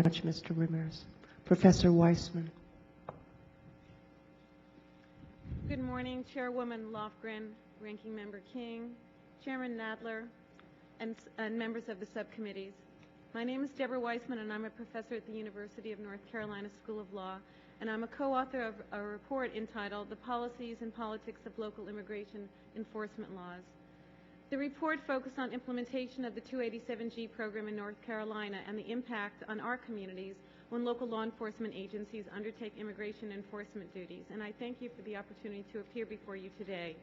much, Mr. Ramirez. Professor Weissman. Good morning, Chairwoman Lofgren, Ranking Member King, Chairman Nadler, and members of the subcommittees. My name is Deborah Weissman, and I'm a professor at the University of North Carolina School of Law, and I'm a co-author of a report entitled The Policies and Politics of Local Immigration Enforcement Laws. The report focused on implementation of the 287G program in North Carolina and the impact on our communities when local law enforcement agencies undertake immigration enforcement duties, and I thank you for the opportunity to appear before you today.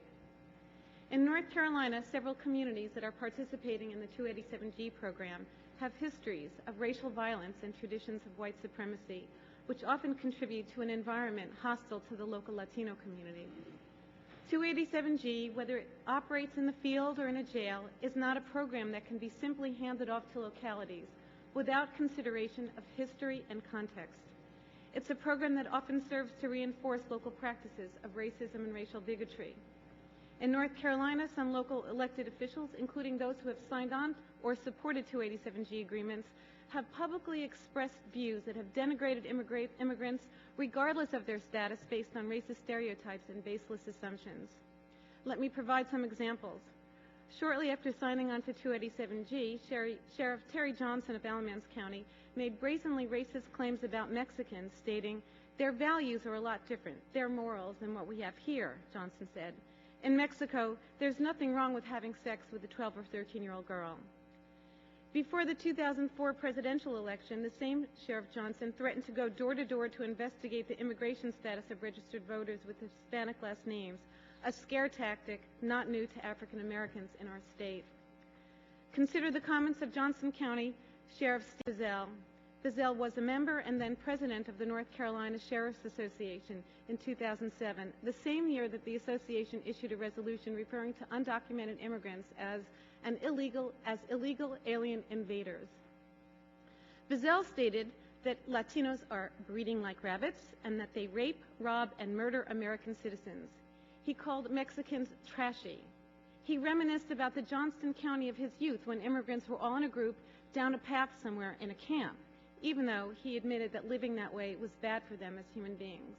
In North Carolina, several communities that are participating in the 287G program have histories of racial violence and traditions of white supremacy, which often contribute to an environment hostile to the local Latino community. 287G, whether it operates in the field or in a jail, is not a program that can be simply handed off to localities without consideration of history and context. It's a program that often serves to reinforce local practices of racism and racial bigotry. In North Carolina, some local elected officials, including those who have signed on or supported 287G agreements, have publicly expressed views that have denigrated immigrants regardless of their status based on racist stereotypes and baseless assumptions. Let me provide some examples. Shortly after signing on to 287G, Sheriff Terry Johnson of Alamance County made brazenly racist claims about Mexicans, stating, "Their values are a lot different, their morals, than what we have here," Johnson said. "In Mexico, there's nothing wrong with having sex with a 12 or 13-year-old girl." Before the 2004 presidential election, the same Sheriff Johnson threatened to go door to door to investigate the immigration status of registered voters with Hispanic last names, a scare tactic not new to African Americans in our state. Consider the comments of Johnson County Sheriff Steve Bizzell. Bizzell was a member and then president of the North Carolina Sheriff's Association in 2007, the same year that the association issued a resolution referring to undocumented immigrants as illegal alien invaders. Bizzell stated that Latinos are breeding like rabbits and that they rape, rob, and murder American citizens. He called Mexicans trashy. He reminisced about the Johnston County of his youth when immigrants were all in a group down a path somewhere in a camp, even though he admitted that living that way was bad for them as human beings.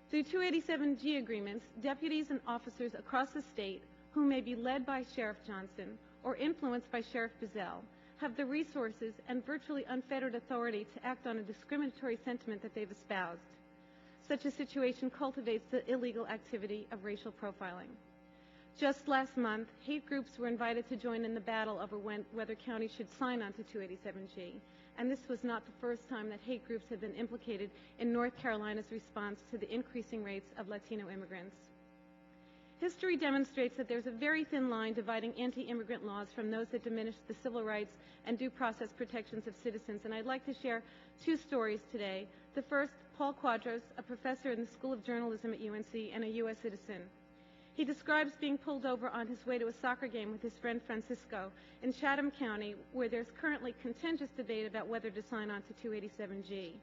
Through 287G agreements, deputies and officers across the state who may be led by Sheriff Johnson or influenced by Sheriff Bizzell have the resources and virtually unfettered authority to act on a discriminatory sentiment that they've espoused. Such a situation cultivates the illegal activity of racial profiling. Just last month, hate groups were invited to join in the battle over whether counties should sign on to 287G, and this was not the first time that hate groups have been implicated in North Carolina's response to the increasing rates of Latino immigrants. History demonstrates that there's a very thin line dividing anti-immigrant laws from those that diminish the civil rights and due process protections of citizens, and I'd like to share two stories today. The first, Paul Quadros, a professor in the School of Journalism at UNC and a U.S. citizen. He describes being pulled over on his way to a soccer game with his friend Francisco in Chatham County, where there's currently contentious debate about whether to sign on to 287G.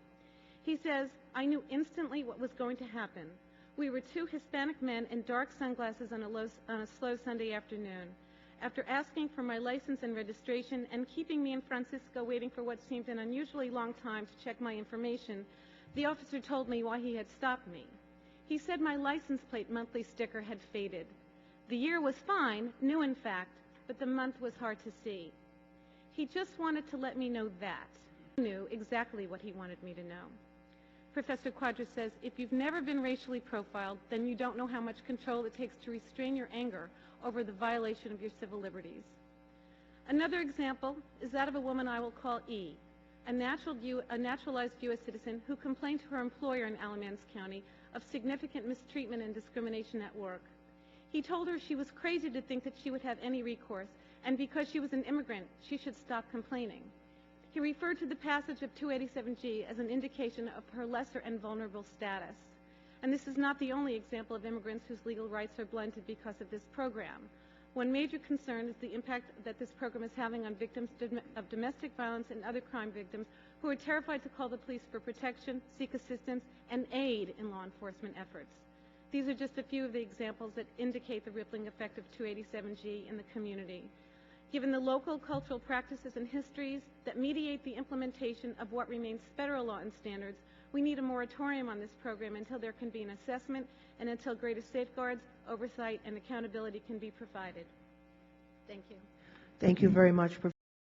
He says, "I knew instantly what was going to happen. We were two Hispanic men in dark sunglasses on a slow Sunday afternoon. After asking for my license and registration and keeping me and Francisco waiting for what seemed an unusually long time to check my information, the officer told me why he had stopped me. He said my license plate monthly sticker had faded. The year was fine, new in fact, but the month was hard to see. He just wanted to let me know that. I knew exactly what he wanted me to know." Professor Quadros says, "If you've never been racially profiled, then you don't know how much control it takes to restrain your anger over the violation of your civil liberties." Another example is that of a woman I will call E, a naturalized U.S. citizen who complained to her employer in Alamance County of significant mistreatment and discrimination at work. He told her she was crazy to think that she would have any recourse, and because she was an immigrant, she should stop complaining. He referred to the passage of 287G as an indication of her lesser and vulnerable status. And this is not the only example of immigrants whose legal rights are blunted because of this program. One major concern is the impact that this program is having on victims of domestic violence and other crime victims who are terrified to call the police for protection, seek assistance, and aid in law enforcement efforts. These are just a few of the examples that indicate the rippling effect of 287G in the community. Given the local cultural practices and histories that mediate the implementation of what remains federal law and standards, we need a moratorium on this program until there can be an assessment and until greater safeguards, oversight, and accountability can be provided. Thank you. Thank you very much, Professor.